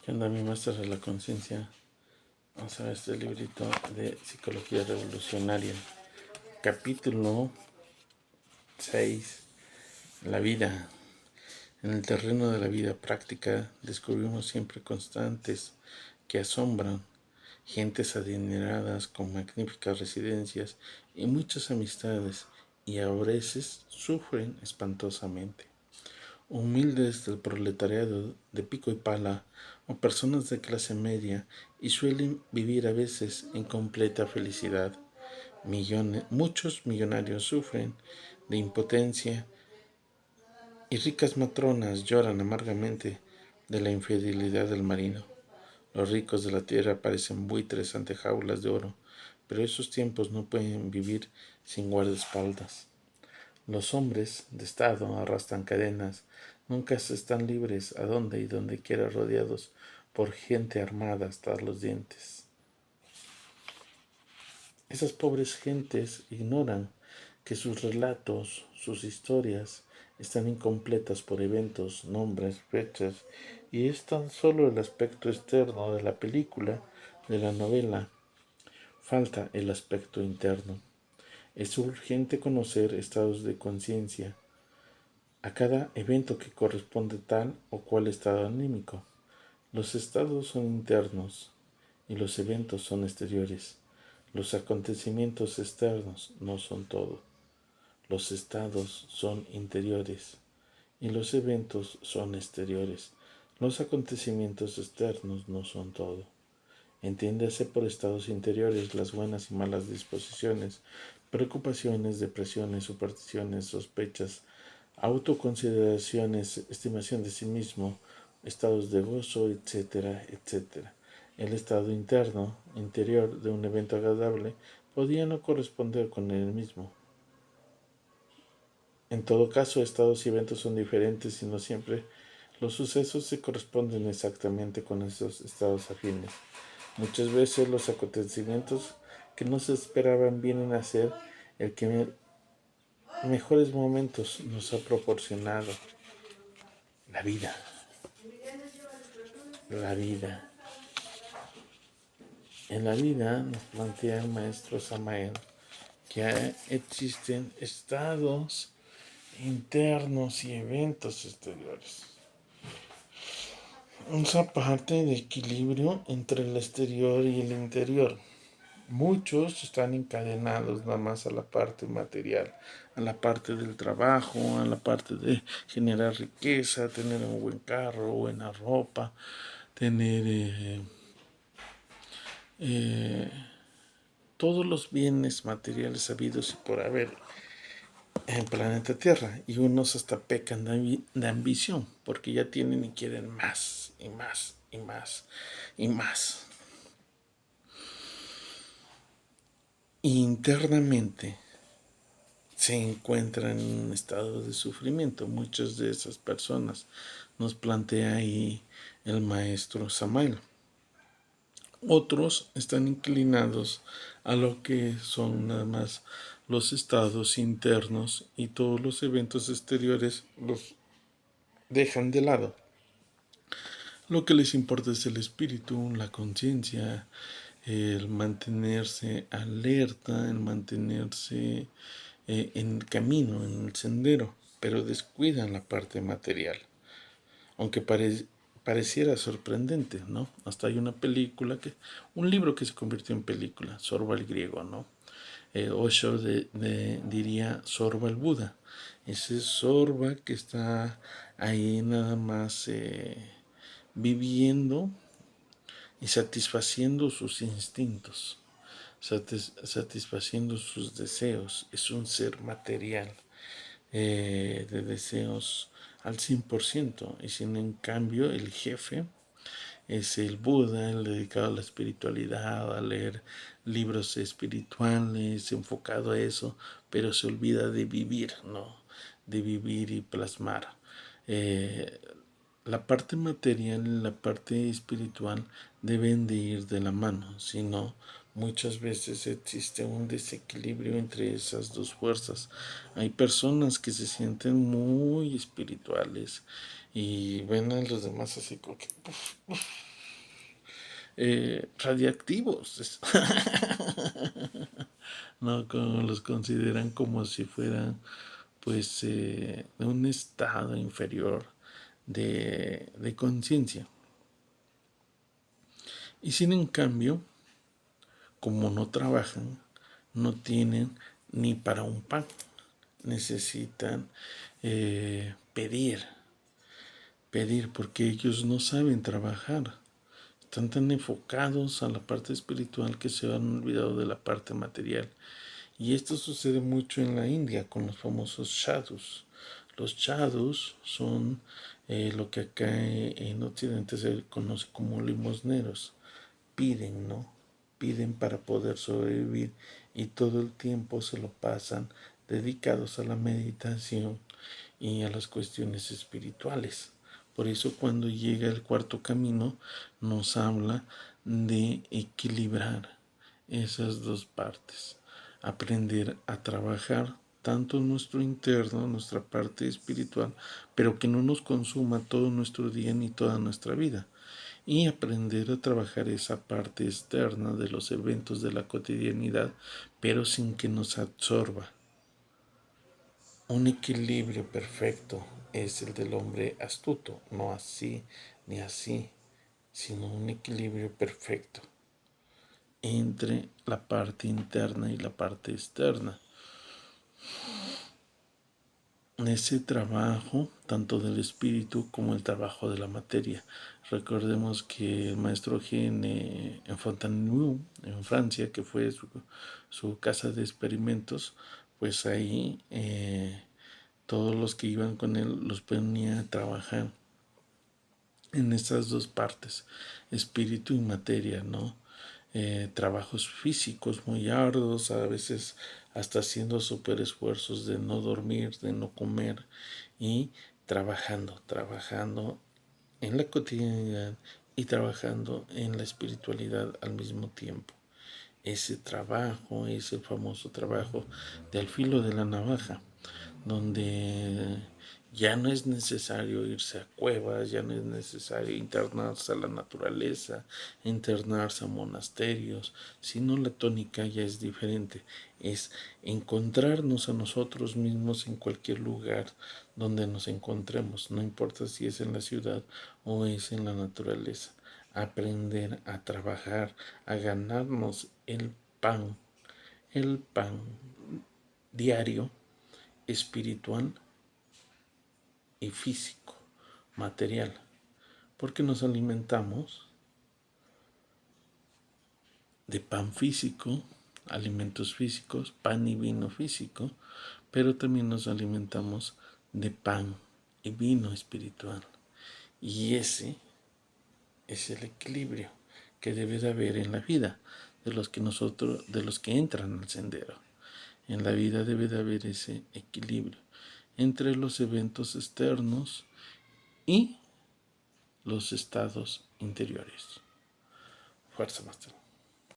¿Qué onda, mi máster de la conciencia? Vamos a ver este librito de psicología revolucionaria. Capítulo 6. La vida. En el terreno de la vida práctica descubrimos siempre constantes que asombran, gentes adineradas con magníficas residencias y muchas amistades, y a veces sufren espantosamente. Humildes del proletariado de pico y pala o personas de clase media, y suelen vivir a veces en completa felicidad. Muchos millonarios sufren de impotencia y ricas matronas lloran amargamente de la infidelidad del marino. Los ricos de la tierra parecen buitres ante jaulas de oro, pero esos tiempos no pueden vivir sin guardaespaldas. Los hombres de Estado arrastran cadenas, nunca están libres a donde quiera, rodeados por gente armada hasta los dientes. Esas pobres gentes ignoran que sus relatos, sus historias, están incompletas por eventos, nombres, fechas, y es tan solo el aspecto externo de la película, de la novela. Falta el aspecto interno. Es urgente conocer estados de conciencia a cada evento que corresponde tal o cual estado anímico. Los estados son internos y los eventos son exteriores. Los acontecimientos externos no son todo. Los estados son interiores y los eventos son exteriores. Los acontecimientos externos no son todo. Entiéndase por estados interiores las buenas y malas disposiciones, preocupaciones, depresiones, supersticiones, sospechas, autoconsideraciones, estimación de sí mismo, estados de gozo, etcétera, etcétera. El estado interior de un evento agradable, podía no corresponder con el mismo. En todo caso, estados y eventos son diferentes y no siempre los sucesos se corresponden exactamente con esos estados afines. Muchas veces los acontecimientos que no se esperaban vienen a ser el que mejores momentos nos ha proporcionado. La vida. La vida. En la vida nos plantea el maestro Samael que existen estados internos y eventos exteriores. Esa parte de equilibrio entre el exterior y el interior. Muchos están encadenados nada más a la parte material, a la parte del trabajo, a la parte de generar riqueza, tener un buen carro, buena ropa, tener todos los bienes materiales habidos y por haber en el planeta Tierra. Y unos hasta pecan de ambición, porque ya tienen y quieren más y más y más y más. Internamente se encuentran en un estado de sufrimiento. Muchas de esas personas nos plantea ahí el maestro Samael. Otros están inclinados a lo que son nada más los estados internos y todos los eventos exteriores los dejan de lado. Lo que les importa es el espíritu, la conciencia, el mantenerse alerta, el mantenerse en el camino, en el sendero, pero descuidan la parte material. Aunque pareciera sorprendente, ¿no? Hasta hay una película, un libro que se convirtió en película, Sorba el griego, ¿no? Osho diría Sorba el Buda. Ese Sorba que está ahí nada más viviendo y satisfaciendo sus instintos, satisfaciendo sus deseos. Es un ser material de deseos al 100%. Y sin en cambio el jefe es el Buda, el dedicado a la espiritualidad, a leer libros espirituales, enfocado a eso, pero se olvida de vivir, ¿no? De vivir y plasmar. La parte material y la parte espiritual deben de ir de la mano, si no, muchas veces existe un desequilibrio entre esas dos fuerzas. Hay personas que se sienten muy espirituales y ven a los demás así como que radiactivos. No, como los consideran como si fueran pues de un estado inferior de conciencia. Y sin en cambio, como no trabajan, no tienen ni para un pan. Necesitan pedir porque ellos no saben trabajar. Están tan enfocados a la parte espiritual que se han olvidado de la parte material. Y esto sucede mucho en la India con los famosos sadhus. Los sadhus son lo que acá en Occidente se conoce como limosneros. Piden, ¿no? Piden para poder sobrevivir y todo el tiempo se lo pasan dedicados a la meditación y a las cuestiones espirituales. Por eso cuando llega el cuarto camino nos habla de equilibrar esas dos partes, aprender a trabajar tanto nuestro interno, nuestra parte espiritual, pero que no nos consuma todo nuestro día ni toda nuestra vida, y aprender a trabajar esa parte externa de los eventos de la cotidianidad, pero sin que nos absorba. Un equilibrio perfecto es el del hombre astuto, no así ni así, sino un equilibrio perfecto entre la parte interna y la parte externa. Ese trabajo, tanto del espíritu como el trabajo de la materia. Recordemos que el maestro Gene en Fontainebleau, en Francia, que fue su casa de experimentos, pues ahí todos los que iban con él los ponía a trabajar en estas dos partes, espíritu y materia, ¿no? Trabajos físicos muy arduos, a veces hasta haciendo super esfuerzos de no dormir, de no comer y trabajando en la cotidianidad y trabajando en la espiritualidad al mismo tiempo. Ese trabajo es el famoso trabajo del filo de la navaja, donde ya no es necesario irse a cuevas, ya no es necesario internarse a la naturaleza, internarse a monasterios, sino la tónica ya es diferente, es encontrarnos a nosotros mismos en cualquier lugar donde nos encontremos, no importa si es en la ciudad o es en la naturaleza, aprender a trabajar, a ganarnos el pan diario, espiritual y físico, material, porque nos alimentamos de pan físico, alimentos físicos, pan y vino físico, pero también nos alimentamos de pan y vino espiritual. Y ese es el equilibrio que debe de haber en la vida de los que entran al sendero. En la vida debe de haber ese equilibrio entre los eventos externos y los estados interiores. Fuerza, Master.